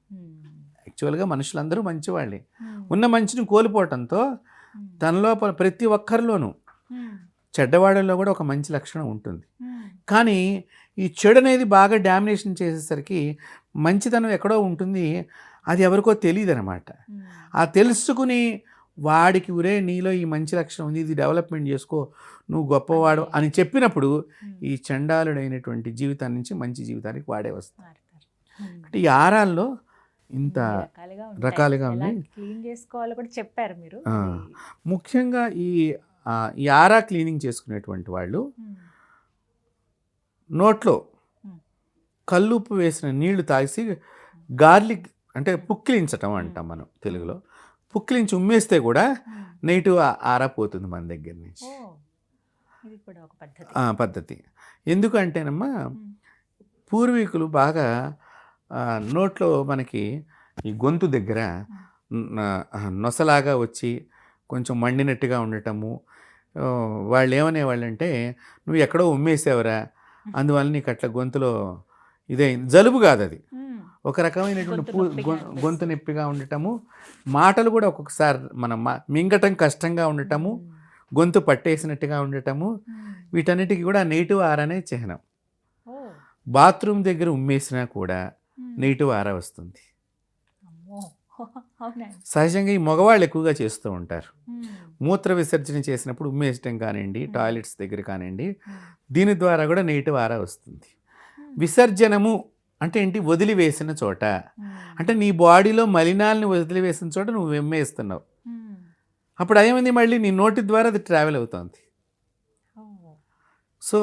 యాక్చువల్గా మనుషులందరూ మంచివాళ్ళే. ఉన్న మంచిని కోల్పోవటంతో తనలో ప్రతి ఒక్కరిలోనూ చెడ్డవాళ్ళలో కూడా ఒక మంచి లక్షణం ఉంటుంది. కానీ ఈ చెడు అనేది బాగా డామినేషన్ చేసేసరికి మంచితనం ఎక్కడో ఉంటుంది, అది ఎవరికో తెలియదు అనమాట. ఆ తెలుసుకుని వాడికి ఉరే నీలో ఈ మంచి లక్షణం ఉంది, ఇది డెవలప్మెంట్ చేసుకో, నువ్వు గొప్పవాడు అని చెప్పినప్పుడు ఈ చండాలుడైనటువంటి జీవితాన్ని నుంచి మంచి జీవితానికి వాడే వస్తాడు. అంటే ఈ ఆరాల్లో ఇంత రకాలుగా ఉంది. క్లీన్ చేసుకోవాలో కూడా చెప్పారు మీరు. ముఖ్యంగా ఈ ఆరా క్లీనింగ్ చేసుకునేటువంటి వాళ్ళు నోట్లో కల్లుప్పు వేసిన నీళ్లు తాగిసి గార్లిక్ అంటే పుక్కిలించటం అంటాం మనం తెలుగులో. పుక్కిలించి ఉమ్మేస్తే కూడా నెగిటివ్ ఆరా పోతుంది మన దగ్గర నుంచి. పద్ధతి ఎందుకంటేనమ్మా, పూర్వీకులు బాగా నోట్లో మనకి ఈ గొంతు దగ్గర నొసలాగా వచ్చి కొంచెం మండినట్టుగా ఉండటము, వాళ్ళు ఏమనేవాళ్ళంటే నువ్వు ఎక్కడో ఉమ్మేసావురా, అందువల్ల నీకు అట్లా గొంతులో ఇదే జలుబు కాదు, అది ఒక రకమైనటువంటి గొంతు నొప్పిగా ఉండటము, మాటలు కూడా ఒక్కొక్కసారి మనం మింగటం కష్టంగా ఉండటము, గొంతు పట్టేసినట్టుగా ఉండటము, వీటన్నిటికీ కూడా నెగిటివ్ ఆరానే చిహ్నం. బాత్రూమ్ దగ్గర ఉమ్మేసినా కూడా నెగిటివ్ ఆరా వస్తుంది. సహజంగా ఈ మగవాళ్ళు ఎక్కువగా చేస్తూ ఉంటారు. మూత్ర విసర్జన చేసినప్పుడు ఉమ్మేయటం కానివ్వండి, టాయిలెట్స్ దగ్గర కానివ్వండి, దీని ద్వారా కూడా నెగిటివ్ ఆరా వస్తుంది. విసర్జనము అంటే ఏంటి? వదిలివేసిన చోట. అంటే నీ బాడీలో మలినాల్ని వదిలివేసిన చోట నువ్వు ఉమ్మేస్తున్నావు. అప్పుడు ఏమైంది, మళ్ళీ నీ నోటి ద్వారా అది ట్రావెల్ అవుతుంది. సో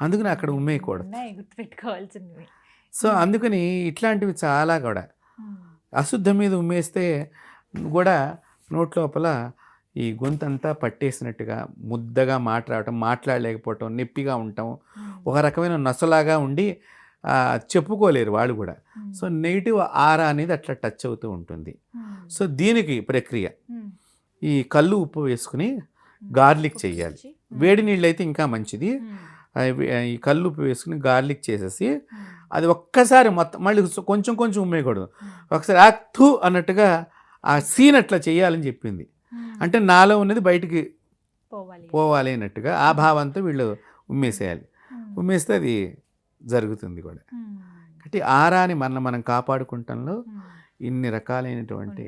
అందుకని అక్కడ ఉమ్మేయకూడదు. సో అందుకని ఇట్లాంటివి చాలా కూడా అశుద్ధం మీద ఉమ్మేస్తే కూడా నోట్ లోపల ఈ గొంతంతా పట్టేసినట్టుగా ముద్దగా మాట్లాడలేకపోవటం, నొప్పిగా ఉండటం, ఒక రకమైన నొసలాగా ఉండి చెప్పుకోలేరు వాళ్ళు కూడా. సో నెగిటివ్ ఆరా అనేది అట్లా టచ్ అవుతూ ఉంటుంది. సో దీనికి ప్రక్రియ ఈ కల్లు ఉప్పు వేసుకుని గార్లిక్ చేయాలి. వేడి నీళ్ళు అయితే ఇంకా మంచిది. ఈ కల్లు ఉప్పు వేసుకుని గార్లిక్ చేసేసి అది ఒక్కసారి మొత్తం మళ్ళీ కొంచెం కొంచెం ఉమ్మేయకూడదు, ఒకసారి యాక్తూ అన్నట్టుగా ఆ సీన్ అట్లా చేయాలని చెప్పింది. అంటే నాలో ఉన్నది బయటికి పోవాలి అన్నట్టుగా ఆ భావంతో వీళ్ళు ఉమ్మేసేయాలి. ఉమ్మేస్తే అది జరుగుతుంది కూడా. కాబట్టి ఆరాని మనం కాపాడుకుంటంలో ఇన్ని రకాలైనటువంటి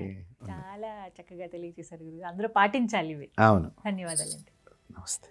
చాలా చక్కగా తెలియజేశారు. అందరూ పాటించాలి ఇవి. అవును. ధన్యవాదాలండి. నమస్తే.